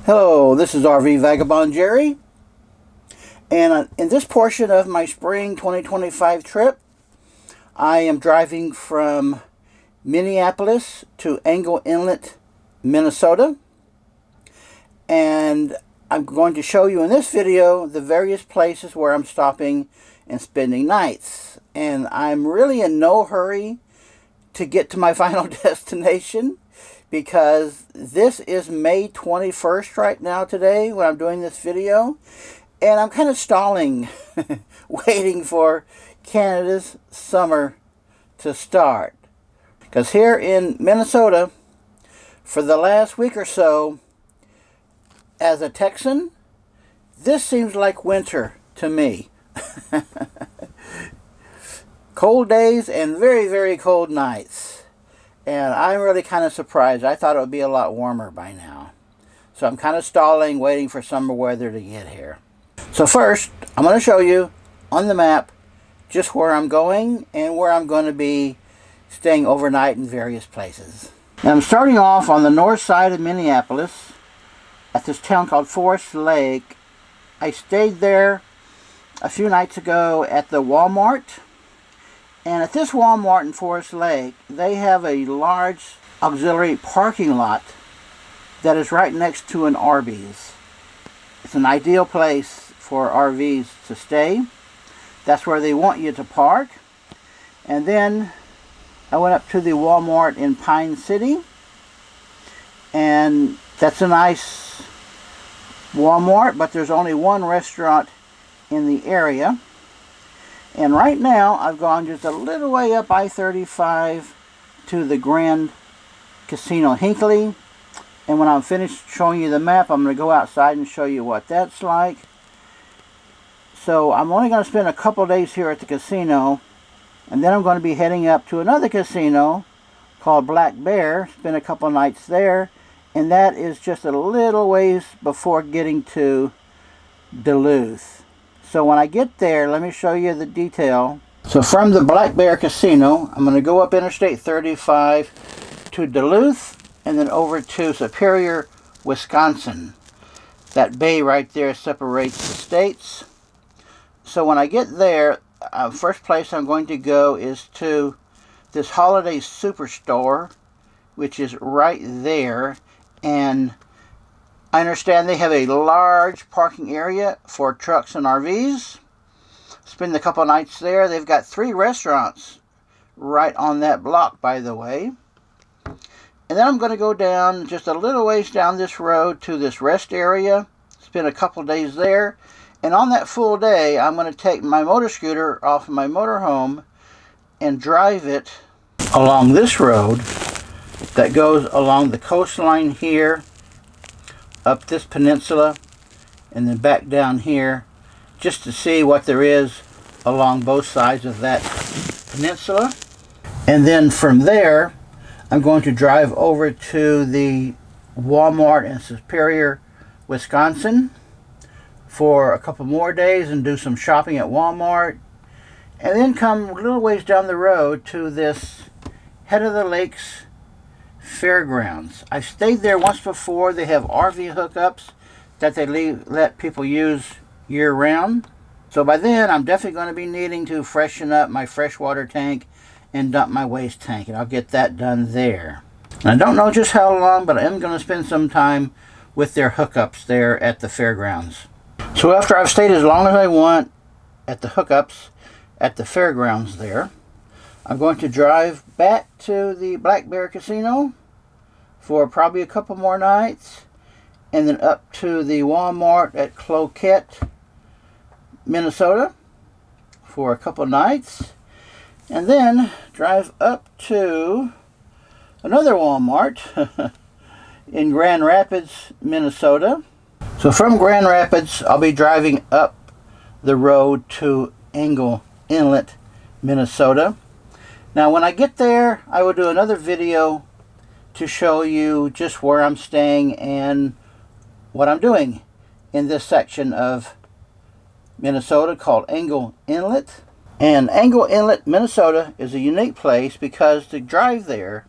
Hello, this is RV Vagabond Jerry, and in this portion of my spring 2025 trip, I am driving from Minneapolis to Angle Inlet, Minnesota, and I'm going to show you in this video the various places where I'm stopping and spending nights. And I'm really in no hurry to get to my final destination, because this is May 21st right now today when I'm doing this video, and I'm kind of stalling waiting for Canada's summer to start, because here in Minnesota for the last week or so, as a Texan, this seems like winter to me. Cold days and very, very cold nights. And I'm really kind of surprised. I thought it would be a lot warmer by now. So I'm kind of stalling, waiting for summer weather to get here. So first, I'm going to show you on the map just where I'm going and where I'm going to be staying overnight in various places. Now I'm starting off on the north side of Minneapolis at this town called Forest Lake. I stayed there a few nights ago at the Walmart. And at this Walmart in Forest Lake, they have a large auxiliary parking lot that is right next to an Arby's. It's an ideal place for RVs to stay. That's where they want you to park. And then I went up to the Walmart in Pine City, and that's a nice Walmart, but there's only one restaurant in the area. And right now, I've gone just a little way up I-35 to the Grand Casino Hinckley. And when I'm finished showing you the map, I'm going to go outside and show you what that's like. So I'm only going to spend a couple days here at the casino. And then I'm going to be heading up to another casino called Black Bear. Spend a couple nights there. And that is just a little ways before getting to Duluth. So when I get there, let me show you the detail. So from the Black Bear Casino, I'm going to go up Interstate 35 to Duluth and then over to Superior, Wisconsin. That bay right there separates the states. So when I get there, first place I'm going to go is to this Holiday Superstore, which is right there. And I understand they have a large parking area for trucks and RVs. Spend a couple nights there. They've got 3 restaurants right on that block, by the way. And then I'm going to go down just a little ways down this road to this rest area. Spend a couple days there. And on that full day, I'm going to take my motor scooter off of my motorhome and drive it along this road that goes along the coastline here, up this peninsula, and then back down here, just to see what there is along both sides of that peninsula. And then from there, I'm going to drive over to the Walmart in Superior, Wisconsin for a couple more days and do some shopping at Walmart. And then come a little ways down the road to this Head of the Lakes Fairgrounds. I've stayed there once before. They have RV hookups that they let people use year-round. So by then, I'm definitely going to be needing to freshen up my freshwater tank and dump my waste tank, and I'll get that done there. And I don't know just how long, but I am going to spend some time with their hookups there at the fairgrounds. So after I've stayed as long as I want at the hookups at the fairgrounds there, I'm going to drive back to the Black Bear Casino for probably a couple more nights, and then up to the Walmart at Cloquet, Minnesota for a couple nights, and then drive up to another Walmart in Grand Rapids, Minnesota. So from Grand Rapids, I'll be driving up the road to Angle Inlet, Minnesota. Now when I get there, I will do another video to show you just where I'm staying and what I'm doing in this section of Minnesota called Angle Inlet. And Angle Inlet, Minnesota is a unique place because to drive there,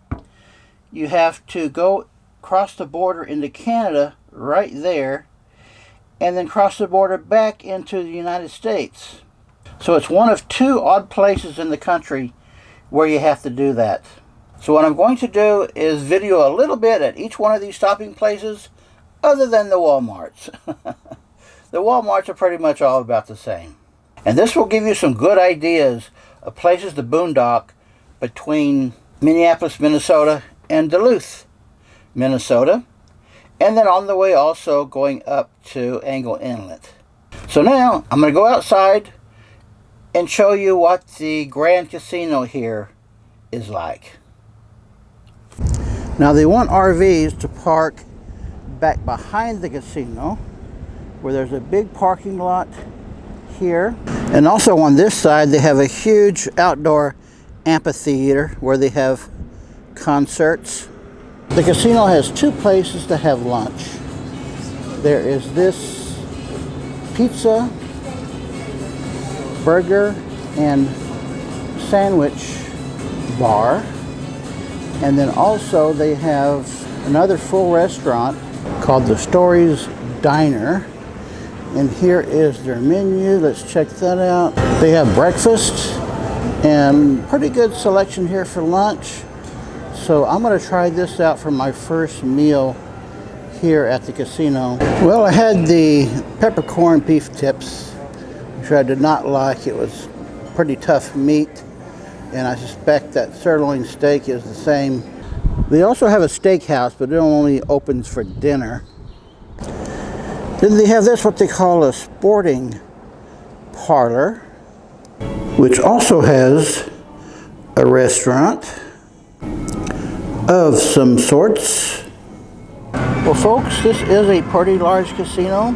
you have to go across the border into Canada right there, and then cross the border back into the United States. So it's one of two odd places in the country where you have to do that. So what I'm going to do is video a little bit at each one of these stopping places, other than the Walmarts. The Walmarts are pretty much all about the same. And this will give you some good ideas of places to boondock between Minneapolis, Minnesota and Duluth, Minnesota. And then on the way also going up to Angle Inlet. So now I'm going to go outside and show you what the Grand Casino here is like. Now they want RVs to park back behind the casino, where there's a big parking lot here. And also on this side they have a huge outdoor amphitheater where they have concerts. The casino has two places to have lunch. There is this pizza, burger, and sandwich bar. And then also they have another full restaurant called the Stories Diner. And here is their menu. Let's check that out. They have breakfast and pretty good selection here for lunch. So I'm going to try this out for my first meal here at the casino. Well, I had the peppercorn beef tips, which I did not like. It was pretty tough meat, and I suspect that sirloin steak is the same. They also have a steakhouse, but it only opens for dinner. Then they have this, what they call a sporting parlor, which also has a restaurant of some sorts. Well folks, this is a pretty large casino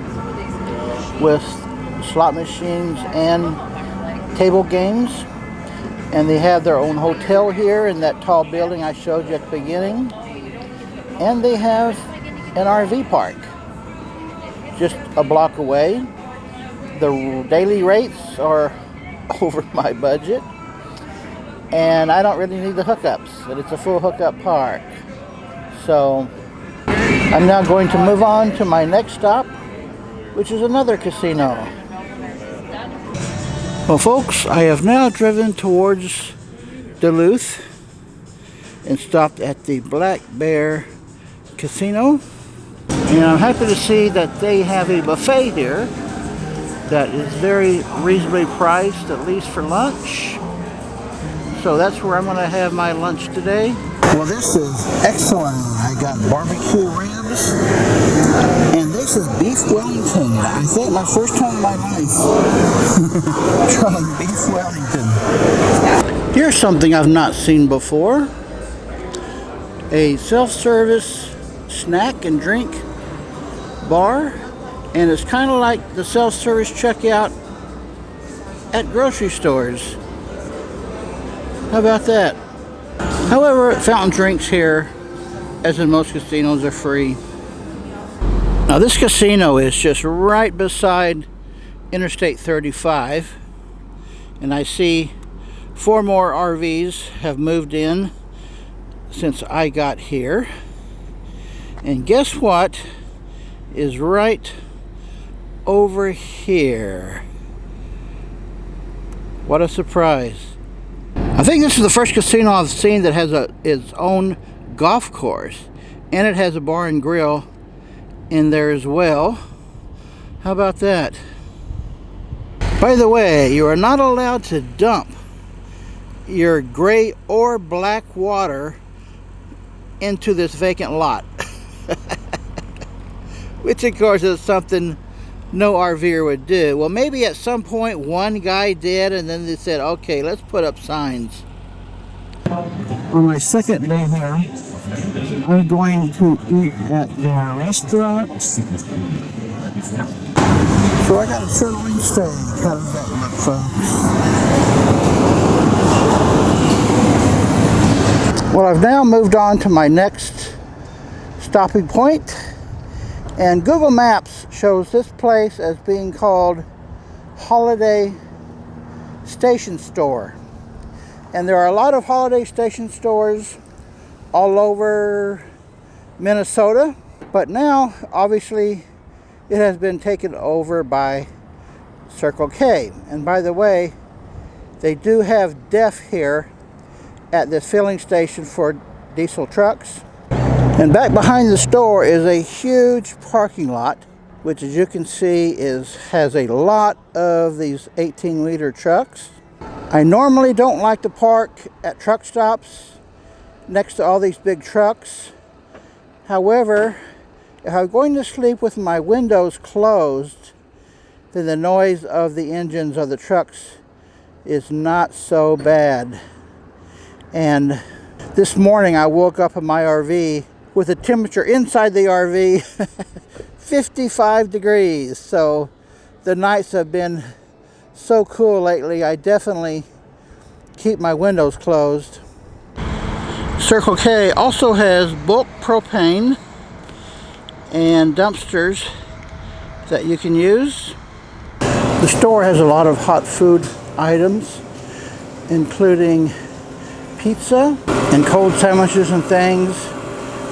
with slot machines and table games, and they have their own hotel here in that tall building I showed you at the beginning, and they have an RV park just a block away. The daily rates are over my budget, and I don't really need the hookups, and it's a full hookup park. So I'm now going to move on to my next stop, which is another casino. Well folks, I have now driven towards Duluth and stopped at the Black Bear Casino, and I'm happy to see that they have a buffet here that is very reasonably priced, at least for lunch. So that's where I'm going to have my lunch today. Well, this is excellent. I got barbecue ribs, and this is beef Wellington. I think my first time in my life trying beef Wellington. Here's something I've not seen before. A self-service snack and drink bar, and it's kind of like the self-service checkout at grocery stores. How about that? However, fountain drinks here, as in most casinos, are free. Now this casino is just right beside Interstate 35, and I see 4 more RVs have moved in since I got here. And guess what is right over here? What a surprise. I think this is the first casino I've seen that has its own golf course, and it has a bar and grill in there as well. How about that? By the way, you are not allowed to dump your gray or black water into this vacant lot. Which of course is something no RVer would do. Well, maybe at some point one guy did, and then they said, okay, let's put up signs. On my second day here, I'm going to eat at their restaurant. So I got a sirloin steak. How does that look, folks? Well, I've now moved on to my next stopping point, and Google Maps shows this place as being called Holiday Station Store. And there are a lot of Holiday Station stores all over Minnesota. But now, obviously, it has been taken over by Circle K. And by the way, they do have DEF here at this filling station for diesel trucks. And back behind the store is a huge parking lot, which, as you can see, has a lot of these 18-liter trucks. I normally don't like to park at truck stops next to all these big trucks. However, if I'm going to sleep with my windows closed, then the noise of the engines of the trucks is not so bad. And this morning I woke up in my RV with the temperature inside the RV 55 degrees. So the nights have been so cool lately. I definitely keep my windows closed. Circle K also has bulk propane and dumpsters that you can use. The store has a lot of hot food items, including pizza and cold sandwiches and things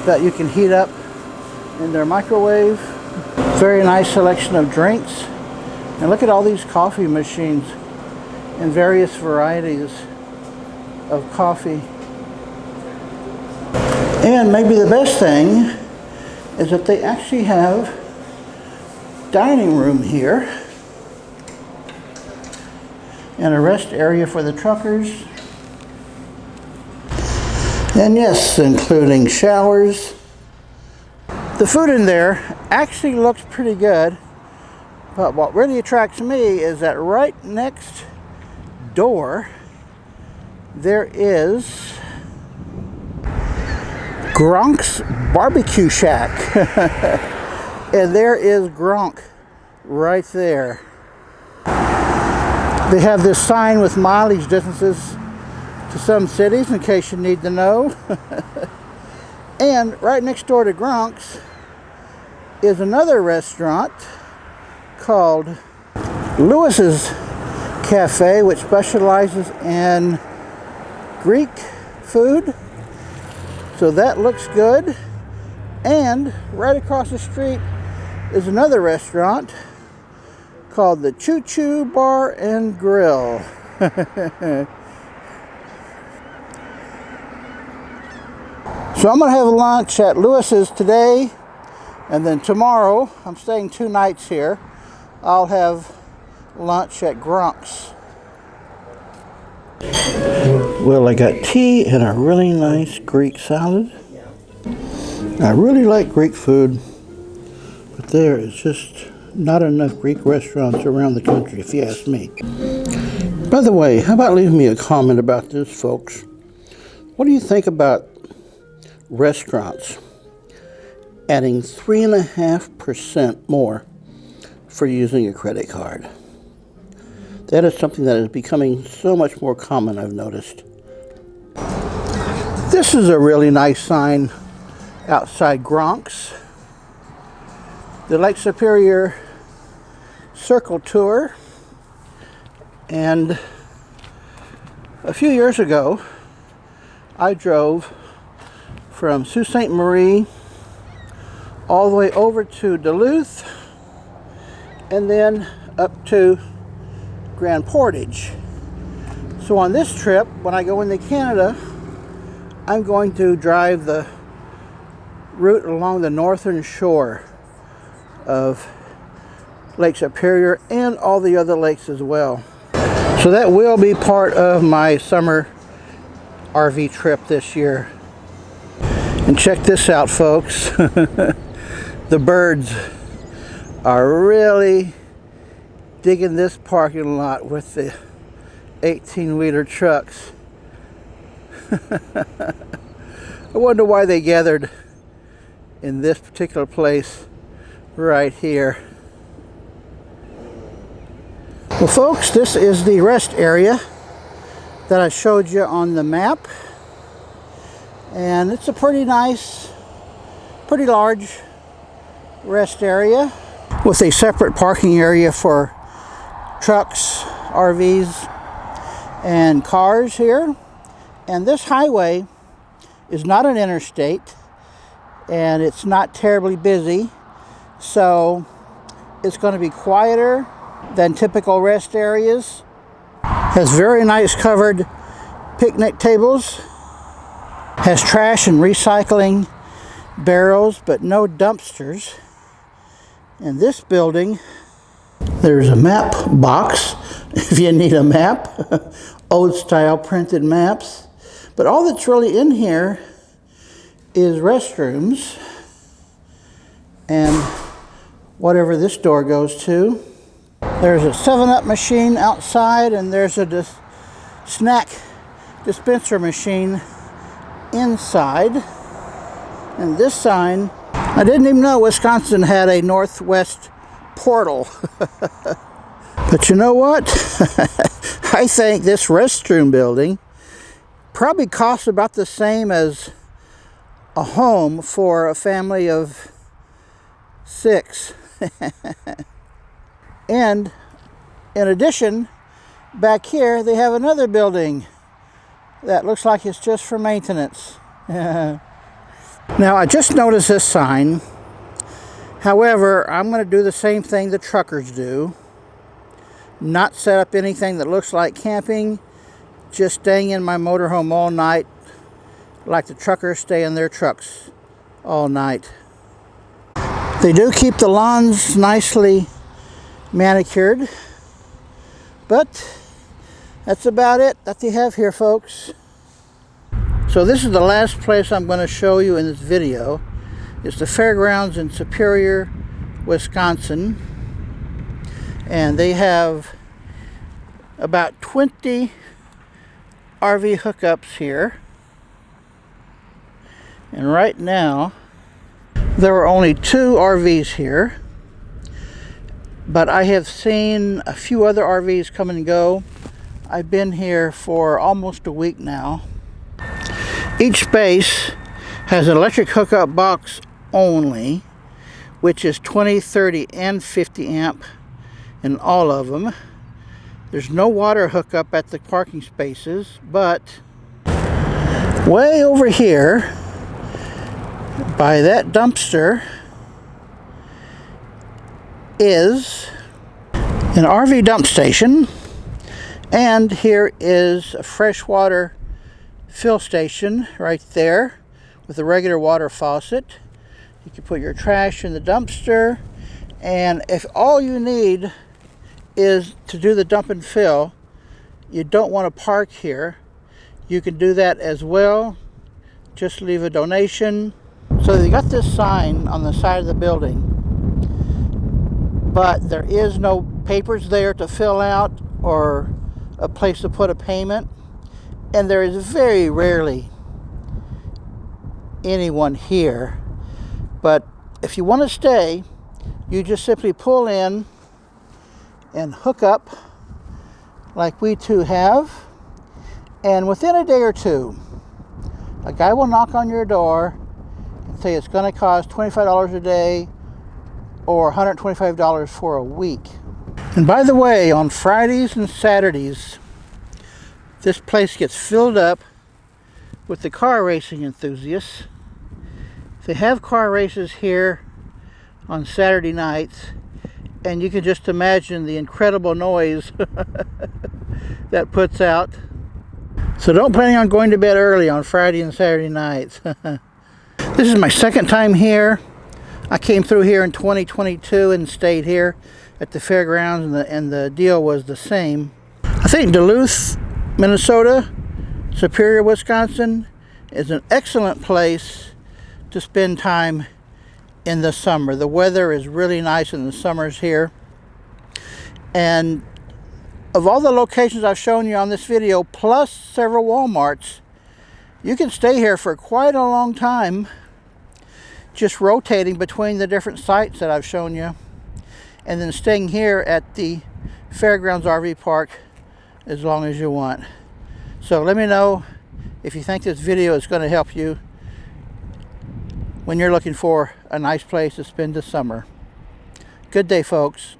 that you can heat up in their microwave. Very nice selection of drinks. And look at all these coffee machines in various varieties of coffee. And maybe the best thing is that they actually have dining room here and a rest area for the truckers. And yes, including showers. The food in there actually looks pretty good, but what really attracts me is that right next door there is Gronk's Barbecue Shack. And there is Gronk right there. They have this sign with mileage distances to some cities, in case you need to know. And right next door to Gronk's is another restaurant called Lewis's Cafe, which specializes in Greek food. So that looks good. And right across the street is another restaurant called the Choo Choo Bar and Grill. So I'm going to have lunch at Lewis's today, and then tomorrow, I'm staying 2 nights here, I'll have lunch at Gronk's. Well, I got tea and a really nice Greek salad. I really like Greek food, but there is just not enough Greek restaurants around the country, if you ask me. By the way, how about leaving me a comment about this, folks? What do you think about restaurants adding 3.5% more for using a credit card? That is something that is becoming so much more common, I've noticed. This is a really nice sign outside Gronk's. The Lake Superior Circle Tour. And a few years ago, I drove from Sault Ste. Marie all the way over to Duluth and then up to Grand Portage. So on this trip, when I go into Canada, I'm going to drive the route along the northern shore of Lake Superior and all the other lakes as well. So that will be part of my summer RV trip this year. And check this out, folks. The birds are really digging this parking lot with the 18-liter trucks. I wonder why they gathered in this particular place right here. Well, folks, this is the rest area that I showed you on the map. And it's a pretty nice, pretty large rest area with a separate parking area for trucks, RVs, and cars here. And this highway is not an interstate. and it's not terribly busy, so it's going to be quieter than typical rest areas. Has very nice covered picnic tables, has trash and recycling barrels, but no dumpsters. In this building, there's a map box if you need a map, old style printed maps. But all that's really in here is restrooms and whatever this door goes to. There's a 7-Up machine outside, and there's a snack dispenser machine inside. And this sign, I didn't even know Wisconsin had a northwest portal. But you know what? I think this restroom building probably costs about the same as a home for a family of 6. And in addition, back here they have another building that looks like it's just for maintenance. Now I just noticed this sign. However, I'm going to do the same thing the truckers do. Not set up anything that looks like camping, just staying in my motorhome all night like the truckers stay in their trucks all night. They do keep the lawns nicely manicured, but that's about it that they have here, folks. So this is the last place I'm going to show you in this video. It's the fairgrounds in Superior, Wisconsin, and they have about 20 RV hookups here. And right now there are only 2 RVs here, but I have seen a few other RVs come and go. I've been here for almost a week now. Each space has an electric hookup box only, which is 20, 30, and 50 amp in all of them. There's no water hookup at the parking spaces, but way over here by that dumpster is an RV dump station, and here is a freshwater fill station right there with a regular water faucet. You can put your trash in the dumpster, and if all you need is to do the dump and fill, you don't want to park here, you can do that as well. Just leave a donation. So they got this sign on the side of the building, but there is no papers there to fill out or a place to put a payment, and there is very rarely anyone here. But if you want to stay, you just simply pull in and hook up like we two have, and within a day or two a guy will knock on your door and say it's going to cost $25 a day or $125 for a week. And by the way, on Fridays and Saturdays this place gets filled up with the car racing enthusiasts. They have car races here on Saturday nights, and you can just imagine the incredible noise that puts out. So don't plan on going to bed early on Friday and Saturday nights. This is my second time here. I came through here in 2022 and stayed here at the fairgrounds, and the deal was the same. I think Duluth, Minnesota, Superior, Wisconsin is an excellent place to spend time in the summer. The weather is really nice in the summers here. And of all the locations I've shown you on this video, plus several Walmarts, you can stay here for quite a long time, just rotating between the different sites that I've shown you, and then staying here at the Fairgrounds RV Park as long as you want. So let me know if you think this video is going to help you when you're looking for a nice place to spend the summer. Good day, folks.